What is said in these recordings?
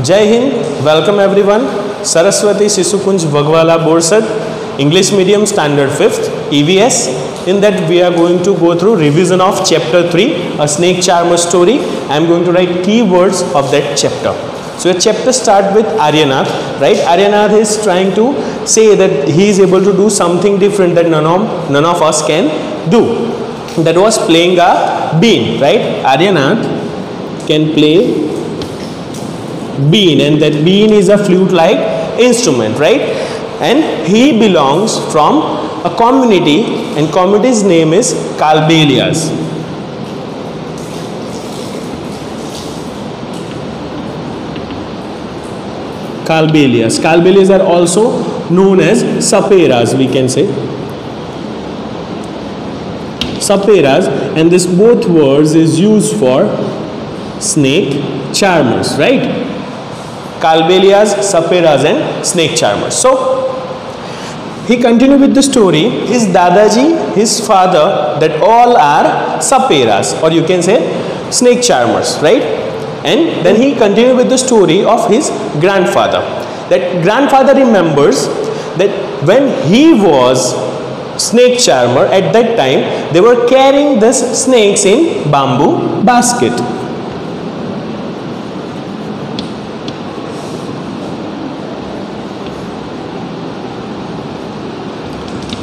Jai Hind, welcome everyone. Saraswati Sisukunj Vagwala Borsad, English Medium Standard 5th, EVS. In that we are going to go through revision of chapter 3, a snake charmer story. I am going to write key words of that chapter. So the chapter start with Aryanath, right? Aryanath is trying to say that he is able to do something different that none of us can do. That was playing a bean, right? Aryanath can play bean, and that bean is a flute-like instrument, right? And he belongs from a community, and community's name is Kalbelias. Kalbelias are also known as Saperas, we can say. Saperas, and this both words is used for snake charmers, right? Kalbelias, Saperas and snake charmers. So he continued with the story. His Dadaji, his father, that all are Saperas, or you can say snake charmers, right? And then he continued with the story of his grandfather. That grandfather remembers that when he was snake charmer, at that time they were carrying these snakes in bamboo basket.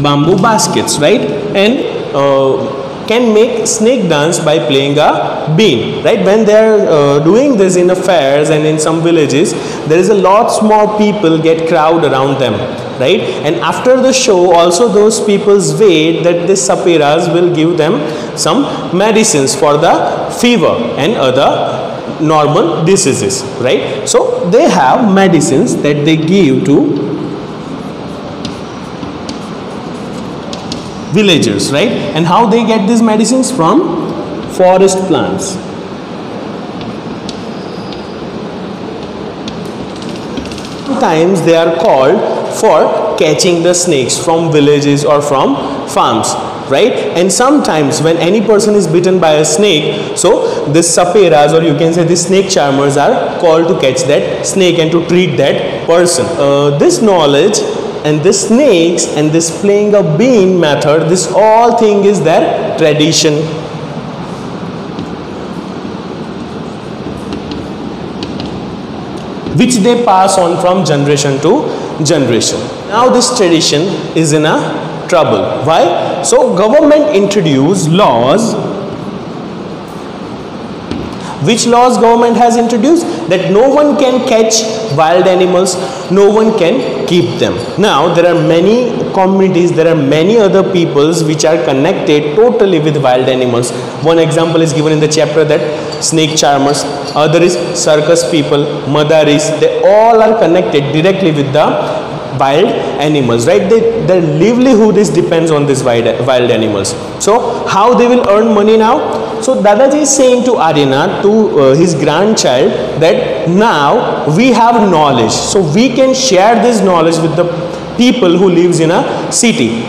Bamboo baskets, right? And can make snake dance by playing a bean, right? When they are doing this in fairs and in some villages, there is a lots more people get crowd around them, right? And after the show also those people's wait that these Saperas will give them some medicines for the fever and other normal diseases, right? So they have medicines that they give to villagers, right? And how they get these medicines? From forest plants. Sometimes they are called for catching the snakes from villages or from farms, right? And sometimes when any person is bitten by a snake, so this Saperas, or you can say the snake charmers, are called to catch that snake and to treat that person. This knowledge and this snakes and this playing a bean method, this all thing is their tradition. Which they pass on from generation to generation. Now this tradition is in a trouble. Why? So government introduced laws. Which laws government has introduced? That no one can catch wild animals, no one can keep them. Now there are many communities, there are many other peoples which are connected totally with wild animals. One example is given in the chapter, that snake charmers, other is circus people, Madaris, they all are connected directly with the wild animals, right? Their livelihood is depends on these wild animals. So how they will earn money now? So Dadaji is saying to Aryanath, to his grandchild, that now we have knowledge, so we can share this knowledge with the people who lives in a city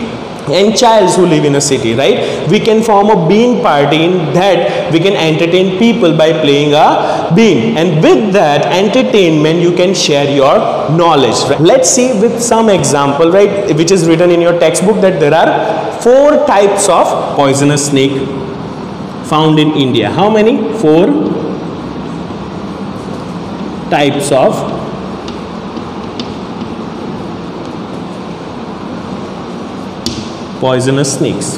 and childs who live in a city, right? We can form a bean party, in that we can entertain people by playing a bean, and with that entertainment you can share your knowledge, right? Let's see with some example, right, which is written in your textbook, that there are 4 types of poisonous snake found in India. How many? 4 types of poisonous snakes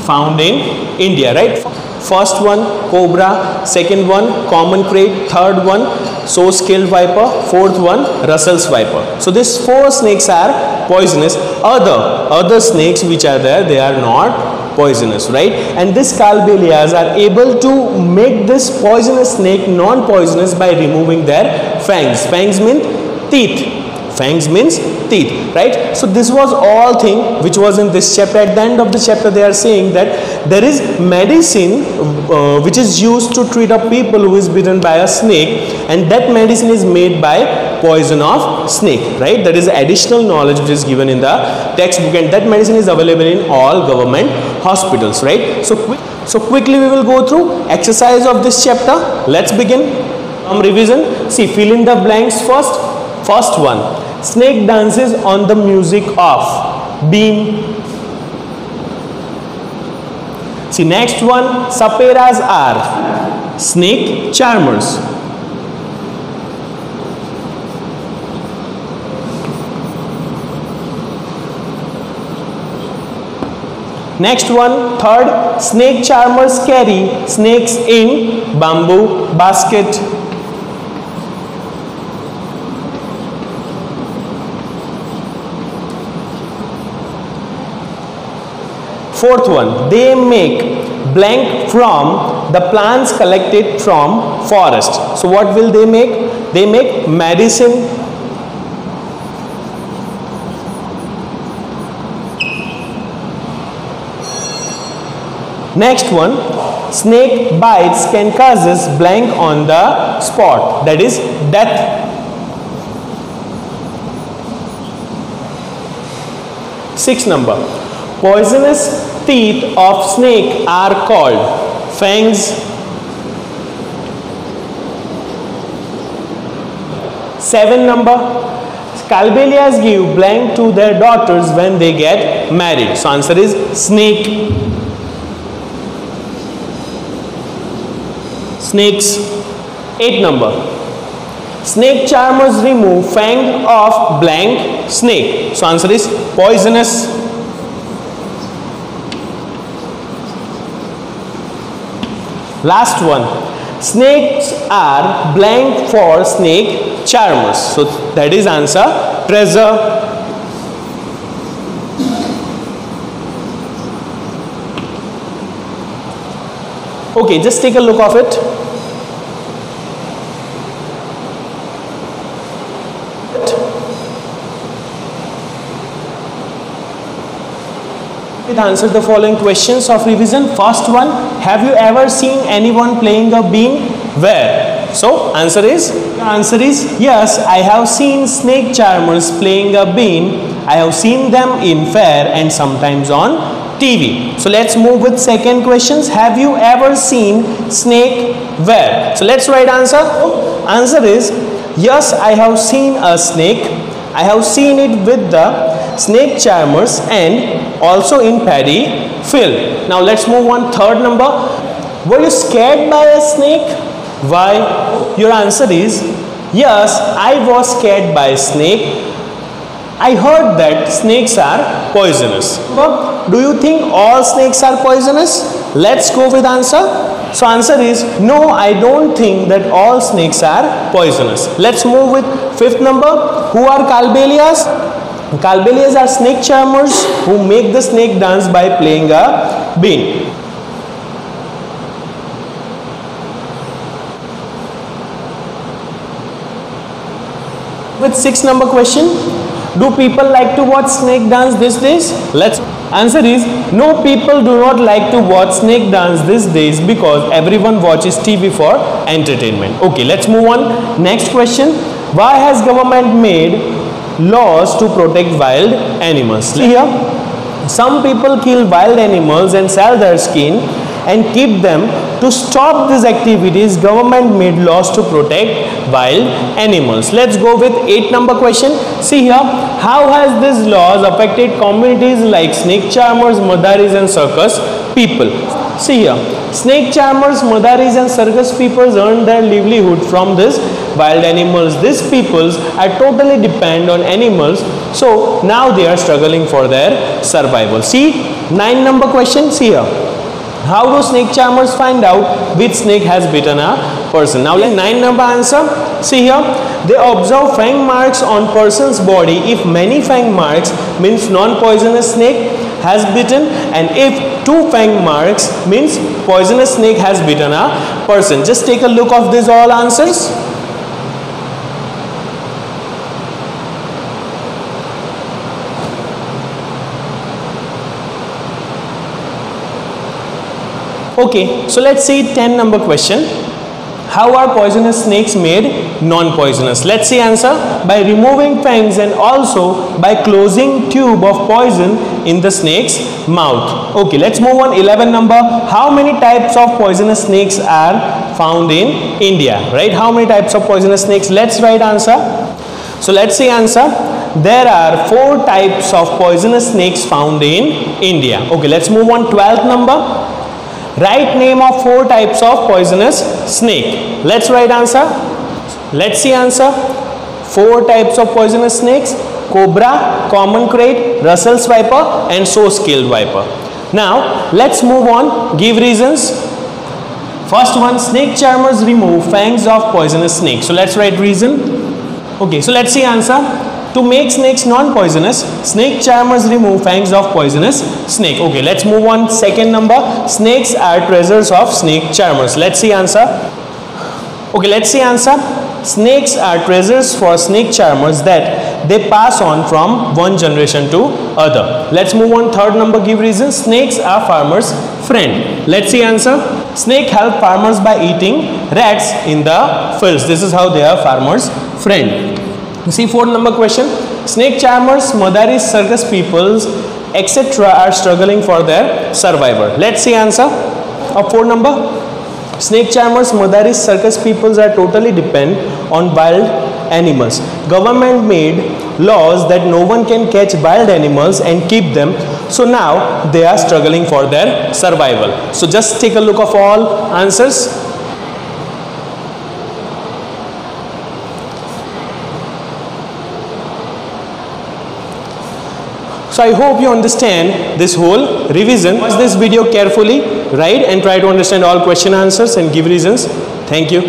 found in India, right? First one, cobra. Second one, common krait. Third one, so-scaled viper. Fourth one, Russell's viper. So these 4 snakes are poisonous. Other snakes which are there, they are not poisonous, right? And these Kalbelias are able to make this poisonous snake non-poisonous by removing their fangs. Fangs mean teeth. Fangs means teeth, right? So this was all thing which was in this chapter. At the end of the chapter they are saying that there is medicine which is used to treat a people who is bitten by a snake, and that medicine is made by poison of snake, right? That is additional knowledge which is given in the textbook, and that medicine is available in all government hospitals, right? So So quickly we will go through exercise of this chapter. Let's begin. Revision. See, fill in the blanks first. First one. Snake dances on the music of bean. See, next one. Saperas are snake charmers. Next one, third, snake charmers carry snakes in bamboo basket. Fourth one, they make blank from the plants collected from forest. So what will they make? They make medicine. Next one, snake bites can causes blank on the spot, that is death. Sixth number, poisonous teeth of snake are called fangs. Seven number, Calbelias give blank to their daughters when they get married. So answer is snake. Snakes. 8 number, snake charmers remove fang of blank snake. So answer is poisonous. Last one, snakes are blank for snake charmers. So that is answer treasure. Okay, just take a look of it. Answer the following questions of revision. First one, have you ever seen anyone playing a bean? Where? So answer is yes, I have seen snake charmers playing a bean. I have seen them in fair and sometimes on TV. So let's move with second questions. Have you ever seen snake where? So let's write answer. Answer is yes, I have seen a snake. I have seen it with the snake charmers and also in paddy field. Now let's move on. Third number, were you scared by a snake? Why? Your answer is yes, I was scared by a snake. I heard that snakes are poisonous. But do you think all snakes are poisonous? Let's go with answer. So answer is no, I don't think that all snakes are poisonous. Let's move with fifth number. Who are Calbelias? Calbelias are snake charmers who make the snake dance by playing a bean. With sixth number question, do people like to watch snake dance these days? Let's answer is no, people do not like to watch snake dance these days because everyone watches TV for entertainment. Okay, let's move on. Next question, why has government made laws to protect wild animals? Here, some people kill wild animals and sell their skin and keep them. To stop these activities, government made laws to protect wild animals. Let's go with 8 number question. See here, how has these laws affected communities like snake charmers, madaris and circus people? See here, snake charmers, madaris and circus people earn their livelihood from this wild animals. These peoples are totally dependent on animals, so now they are struggling for their survival. See 9 number question. See here, how do snake charmers find out which snake has bitten a person? Now let 9 number answer. See here, they observe fang marks on person's body. If many fang marks means non-poisonous snake has bitten, and if 2 fang marks means poisonous snake has bitten a person. Just take a look of these all answers. Okay, so let's see 10 number question. How are poisonous snakes made non-poisonous? Let's see answer. By removing fangs and also by closing tube of poison in the snake's mouth. Okay, let's move on. 11 number. How many types of poisonous snakes are found in India? Right? How many types of poisonous snakes? Let's write answer. So let's see answer. There are 4 types of poisonous snakes found in India. Okay, let's move on. 12th number. Write name of 4 types of poisonous snake. Let's write answer. Let's see answer. 4 types of poisonous snakes: cobra, common krait, Russell's viper, and saw-scaled viper. Now let's move on. Give reasons. First one, snake charmers remove fangs of poisonous snake. So let's write reason. Okay, so let's see answer. To make snakes non-poisonous, snake charmers remove fangs of poisonous snake. Okay, let's move on. Second number, snakes are treasures of snake charmers. Let's see answer. Okay, let's see answer. Snakes are treasures for snake charmers that they pass on from one generation to other. Let's move on. Third number, give reason. Snakes are farmers' friend. Let's see answer. Snake help farmers by eating rats in the fields. This is how they are farmers' friend. See, 4th number question. Snake charmers, Madaris, circus peoples, etc. are struggling for their survival. Let's see answer of 4 number. Snake charmers, Madaris, circus peoples are totally depend on wild animals. Government made laws that no one can catch wild animals and keep them. So now they are struggling for their survival. So just take a look of all answers. So I hope you understand this whole revision. Watch this video carefully, right, and try to understand all question answers and give reasons. Thank you.